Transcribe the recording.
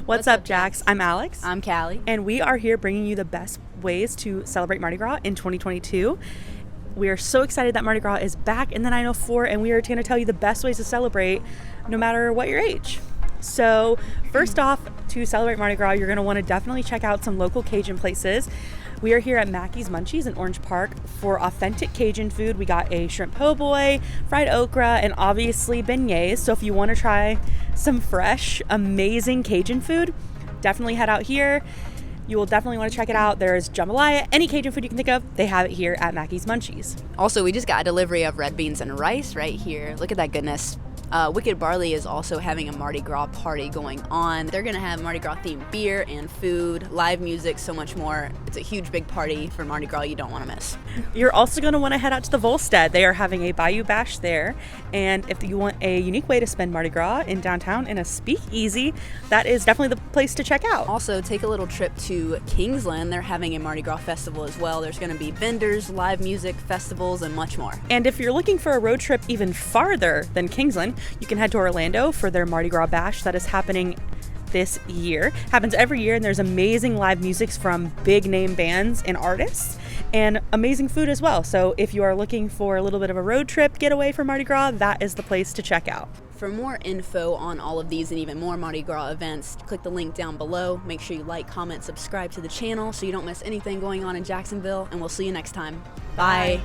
What's up, Jax? I'm Alex. I'm Callie. And we are here bringing you the best ways to celebrate Mardi Gras in 2022. We are so excited that Mardi Gras is back in the 904, and we are going to tell you the best ways to celebrate no matter what your age. So first off, to celebrate Mardi Gras, you're going to want to definitely check out some local Cajun places. We are here at Mackey's Munchies in Orange Park for authentic Cajun food. We got a shrimp po' boy, fried okra, and obviously beignets. So if you want to try some fresh, amazing Cajun food, definitely head out here. You will definitely want to check it out. There's jambalaya, any Cajun food you can think of, they have it here at Mackey's Munchies. Also, we just got a delivery of red beans and rice right here. Look at that goodness. Wicked Barley is also having a Mardi Gras party going on. They're going to have Mardi Gras themed beer and food, live music, so much more. It's a huge, big party for Mardi Gras you don't want to miss. You're also going to want to head out to the Volstead. They are having a Bayou Bash there. And if you want a unique way to spend Mardi Gras in downtown in a speakeasy, that is definitely the place to check out. Also, take a little trip to Kingsland. They're having a Mardi Gras festival as well. There's going to be vendors, live music, festivals, and much more. And if you're looking for a road trip even farther than Kingsland, you can head to Orlando for their Mardi Gras Bash that is happening this year. Happens every year, and there's amazing live music from big name bands and artists, and amazing food as well. So if you are looking for a little bit of a road trip getaway for Mardi Gras, that is the place to check out. For more info on all of these and even more Mardi Gras events, click the link down below. Make sure you like, comment, subscribe to the channel so you don't miss anything going on in Jacksonville, and we'll see you next time. Bye.